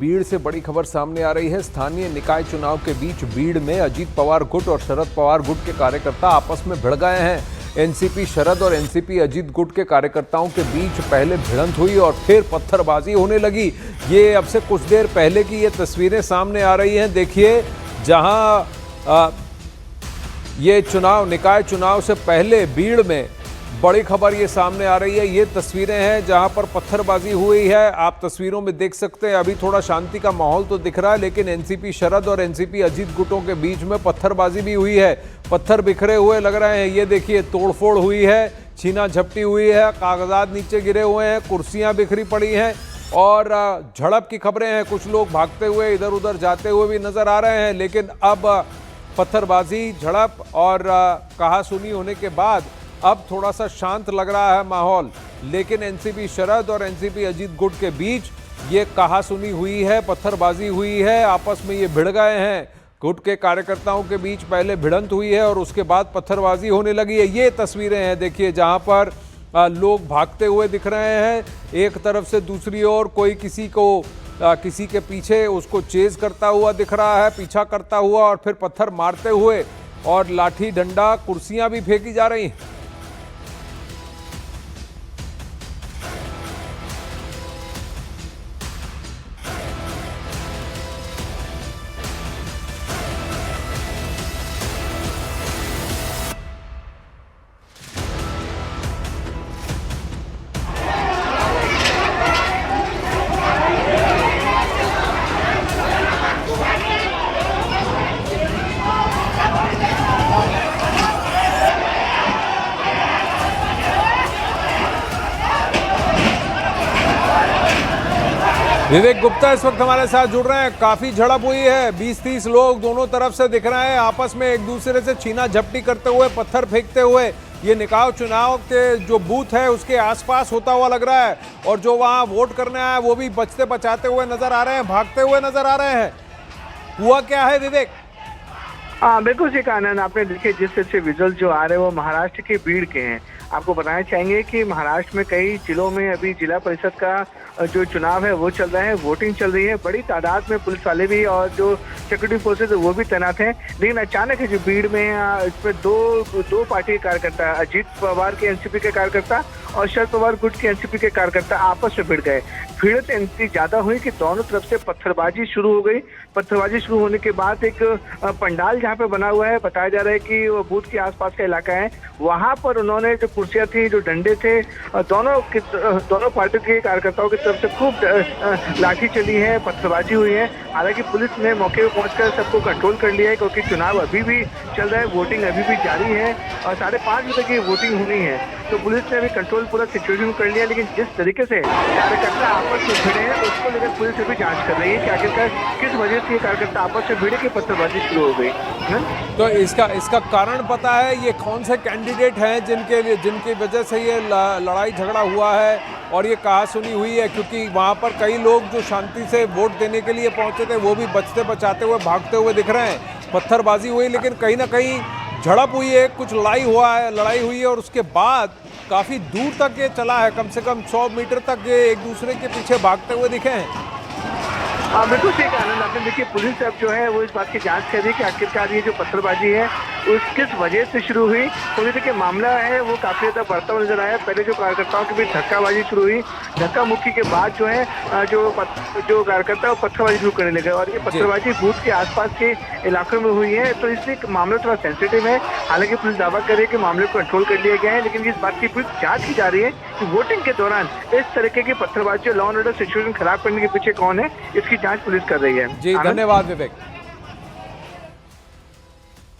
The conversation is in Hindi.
बीड़ से बड़ी खबर सामने आ रही है। स्थानीय निकाय चुनाव के बीच बीड़ में अजीत पवार गुट और शरद पवार गुट के कार्यकर्ता आपस में भिड़ गए हैं। एनसीपी शरद और एनसीपी अजीत गुट के कार्यकर्ताओं के बीच पहले भिड़ंत हुई और फिर पत्थरबाजी होने लगी। ये अब से कुछ देर पहले की ये तस्वीरें सामने आ रही हैं। देखिए, जहां ये चुनाव निकाय चुनाव से पहले बीड़ में बड़ी खबर ये सामने आ रही है। ये तस्वीरें हैं जहां पर पत्थरबाजी हुई है। आप तस्वीरों में देख सकते हैं, अभी थोड़ा शांति का माहौल तो दिख रहा है, लेकिन एनसीपी शरद और एनसीपी अजीत गुटों के बीच में पत्थरबाजी भी हुई है। पत्थर बिखरे हुए लग रहे हैं। ये देखिए, तोड़फोड़ हुई है, छीना झपटी हुई है, कागजात नीचे गिरे हुए हैं, कुर्सियां बिखरी पड़ी हैं और झड़प की खबरें हैं। कुछ लोग भागते हुए इधर उधर जाते हुए भी नजर आ रहे हैं। लेकिन अब पत्थरबाजी, झड़प और कहासुनी होने के बाद अब थोड़ा सा शांत लग रहा है माहौल। लेकिन एनसीपी शरद और एनसीपी अजीत गुट के बीच ये कहासुनी हुई है, पत्थरबाजी हुई है, आपस में ये भिड़ गए हैं। गुट के कार्यकर्ताओं के बीच पहले भिड़ंत हुई है और उसके बाद पत्थरबाजी होने लगी है। ये तस्वीरें हैं, देखिए, जहां पर लोग भागते हुए दिख रहे हैं एक तरफ से दूसरी ओर। कोई किसी के पीछे उसको चेज करता हुआ दिख रहा है, पीछा करता हुआ, और फिर पत्थर मारते हुए और लाठी डंडा कुर्सियां भी फेंकी जा रही हैं। विवेक गुप्ता इस वक्त हमारे साथ जुड़ रहे हैं। काफी झड़प हुई है, 20-30 लोग दोनों तरफ से दिख रहे हैं, आपस में एक दूसरे से छीना झपटी करते हुए, पत्थर फेंकते हुए। ये निकाय चुनाव के जो बूथ है उसके आसपास होता हुआ लग रहा है, और जो वहां वोट करने आए वो भी बचते बचाते हुए नजर आ रहे हैं, भागते हुए नजर आ रहे हैं। हुआ क्या है विवेक? हाँ, बिल्कुल जी आनंद, आपने देखे जिस तरह से विजुअल जो आ रहे हैं वो महाराष्ट्र के बीड़ के हैं। आपको बताना चाहेंगे कि महाराष्ट्र में कई जिलों में अभी जिला परिषद का जो चुनाव है वो चल रहा है, वोटिंग चल रही है। बड़ी तादाद में पुलिस वाले भी और जो सिक्योरिटी फोर्सेस है वो भी तैनात हैं। लेकिन अचानक जो भीड़ में इसमें दो पार्टी के कार्यकर्ता, अजीत पवार के एनसीपी के कार्यकर्ता और शरद पवार गुट के एनसीपी के कार्यकर्ता आपस में भिड़ गए। भीड़ इतनी ज्यादा हुई कि दोनों तरफ से पत्थरबाजी शुरू हो गई। पत्थरबाजी शुरू होने के बाद एक पंडाल जहाँ पे बना हुआ है, बताया जा रहा है कि वो बूथ के आसपास का इलाका है, वहां पर उन्होंने जो कुर्सियां थी, जो डंडे थे, दोनों पार्टी के कार्यकर्ताओं की तरफ से खूब लाठी चली है, पत्थरबाजी हुई है। हालांकि पुलिस ने मौके पर पहुंचकर सबको कंट्रोल कर लिया है, क्योंकि चुनाव अभी भी चल रहा है, वोटिंग अभी भी जारी है और 5:30 बजे तक की वोटिंग होनी है। तो पुलिस ने अभी कंट्रोल पूरा सिचुएशन कर लिया। लेकिन जिस तरीके से कार्यकर्ता आपस में भिड़े हैं उसको लेकर पुलिस अभी जांच कर रही है कि आखिरकार किस वजह से ये कार्यकर्ता आपस में भिड़े कि पत्थरबाजी शुरू हो गई। तो इसका कारण पता है? ये कौन से कैंडिडेट हैं जिनकी वजह से ये लड़ाई झगड़ा हुआ है और ये कहासुनी हुई है? क्योंकि वहाँ पर कई लोग जो शांति से वोट देने के लिए पहुँचे थे वो भी बचते बचाते हुए, भागते हुए दिख रहे हैं। पत्थरबाजी हुई, लेकिन कहीं ना कहीं झड़प हुई है, कुछ लड़ाई हुई है और उसके बाद काफ़ी दूर तक ये चला है। कम से कम 100 मीटर तक ये एक दूसरे के पीछे भागते हुए दिखे हैं। हाँ, बिल्कुल ठीक आनंद, आपने देखिए पुलिस अब जो है वो इस बात की जांच कर रही है कि आखिरकार ये जो पत्थरबाजी है उस किस वजह से शुरू हुई। तो देखिए मामला है वो काफी ज्यादा बढ़ता हुआ नजर आया। पहले जो कार्यकर्ताओं के बीच धक्काबाजी शुरू हुई, धक्का मुक्की के बाद जो है जो कार्यकर्ता वो पत्थरबाजी शुरू करने लगे और ये पत्थरबाजी बूथ के आसपास के इलाकों में हुई है। तो इसलिए मामला थोड़ा सेंसिटिव है। हालांकि पुलिस दावा कर रही है कि मामले को कंट्रोल कर लिया गया है, लेकिन इस बात की पूरी जांच की जा रही है कि वोटिंग के दौरान इस तरीके की पत्थरबाजी, लॉ एंड ऑर्डर सिचुएशन खराब करने के पीछे कौन है, इसकी जांच पुलिस कर रही है। जी, धन्यवाद विवेक।